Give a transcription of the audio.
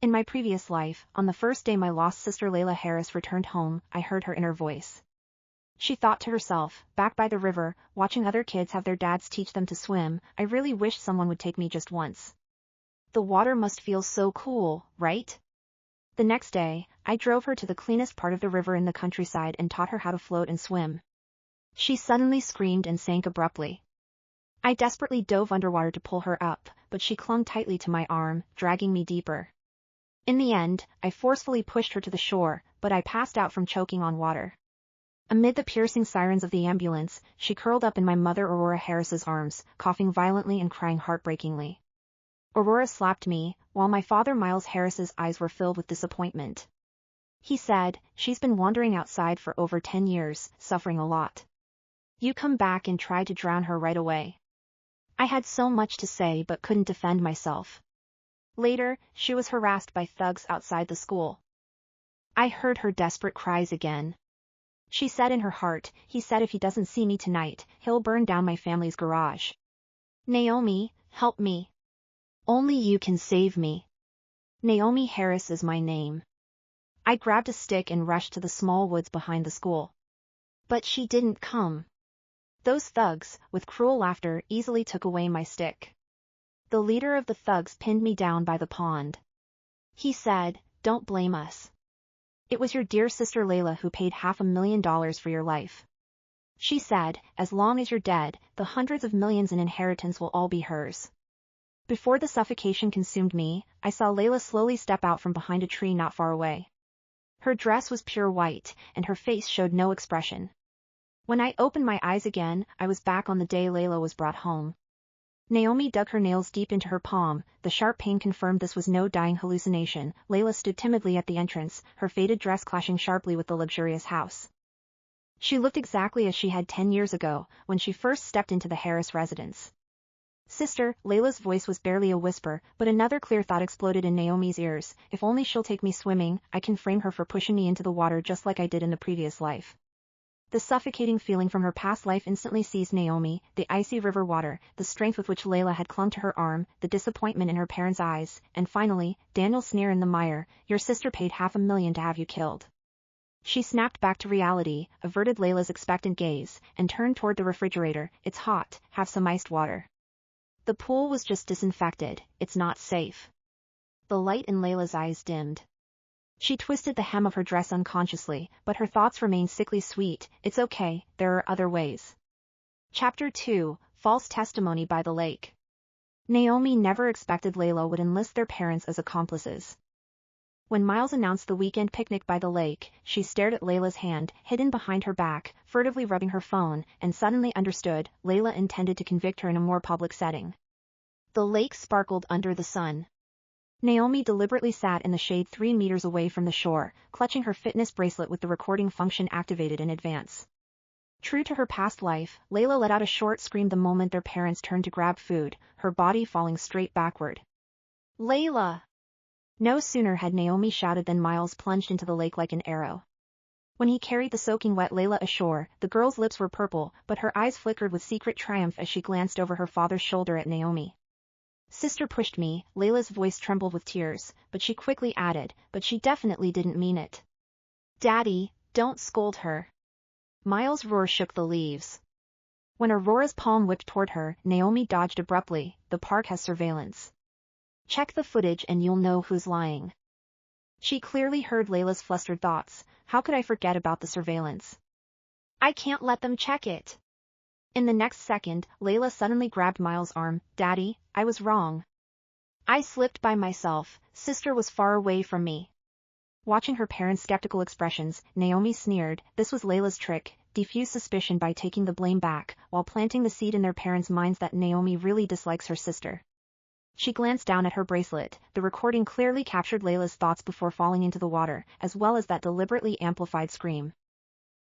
In my previous life, on the first day my lost sister Layla Harris returned home, I heard her inner voice. She thought to herself, back by the river, watching other kids have their dads teach them to swim, I really wish someone would take me just once. The water must feel so cool, right? The next day, I drove her to the cleanest part of the river in the countryside and taught her how to float and swim. She suddenly screamed and sank abruptly. I desperately dove underwater to pull her up, but she clung tightly to my arm, dragging me deeper. In the end, I forcefully pushed her to the shore, but I passed out from choking on water. Amid the piercing sirens of the ambulance, she curled up in my mother Aurora Harris's arms, coughing violently and crying heartbreakingly. Aurora slapped me, while my father Miles Harris's eyes were filled with disappointment. He said, "She's been wandering outside for over 10 years, suffering a lot. You come back and try to drown her right away." I had so much to say but couldn't defend myself. Later, she was harassed by thugs outside the school. I heard her desperate cries again. She said in her heart, "He said if he doesn't see me tonight, he'll burn down my family's garage. Naomi, help me. Only you can save me. Naomi Harris is my name." I grabbed a stick and rushed to the small woods behind the school. But she didn't come. Those thugs, with cruel laughter, easily took away my stick. The leader of the thugs pinned me down by the pond. He said, "Don't blame us. It was your dear sister Layla who paid $500,000 for your life. She said, as long as you're dead, the hundreds of millions in inheritance will all be hers." Before the suffocation consumed me, I saw Layla slowly step out from behind a tree not far away. Her dress was pure white, and her face showed no expression. When I opened my eyes again, I was back on the day Layla was brought home. Naomi dug her nails deep into her palm. The sharp pain confirmed this was no dying hallucination. Layla stood timidly at the entrance, her faded dress clashing sharply with the luxurious house. She looked exactly as she had 10 years ago, when she first stepped into the Harris residence. "Sister," Layla's voice was barely a whisper, but another clear thought exploded in Naomi's ears. "If only she'll take me swimming, I can frame her for pushing me into the water just like I did in the previous life." The suffocating feeling from her past life instantly seized Naomi, the icy river water, the strength with which Layla had clung to her arm, the disappointment in her parents' eyes, and finally, Daniel's sneer in the mire, "Your sister paid $500,000 to have you killed." She snapped back to reality, averted Layla's expectant gaze, and turned toward the refrigerator. "It's hot, have some iced water." The pool was just disinfected, it's not safe. The light in Layla's eyes dimmed. She twisted the hem of her dress unconsciously, but her thoughts remained sickly sweet. "It's okay, there are other ways." Chapter 2, False Testimony by the Lake. Naomi never expected Layla would enlist their parents as accomplices. When Miles announced the weekend picnic by the lake, she stared at Layla's hand, hidden behind her back, furtively rubbing her phone, and suddenly understood, Layla intended to convict her in a more public setting. The lake sparkled under the sun. Naomi deliberately sat in the shade 3 meters away from the shore, clutching her fitness bracelet with the recording function activated in advance. True to her past life, Layla let out a short scream the moment their parents turned to grab food, her body falling straight backward. "Layla!" No sooner had Naomi shouted than Miles plunged into the lake like an arrow. When he carried the soaking wet Layla ashore, the girl's lips were purple, but her eyes flickered with secret triumph as she glanced over her father's shoulder at Naomi. "Sister pushed me," Layla's voice trembled with tears, but she quickly added, "but she definitely didn't mean it." "Daddy, don't scold her." Miles' roar shook the leaves. When Aurora's palm whipped toward her, Naomi dodged abruptly. "The park has surveillance. Check the footage and you'll know who's lying." She clearly heard Layla's flustered thoughts. "How could I forget about the surveillance? I can't let them check it." In the next second, Layla suddenly grabbed Miles' arm. "Daddy, I was wrong. I slipped by myself, sister was far away from me." Watching her parents' skeptical expressions, Naomi sneered. This was Layla's trick, defuse suspicion by taking the blame back, while planting the seed in their parents' minds that Naomi really dislikes her sister. She glanced down at her bracelet. The recording clearly captured Layla's thoughts before falling into the water, as well as that deliberately amplified scream.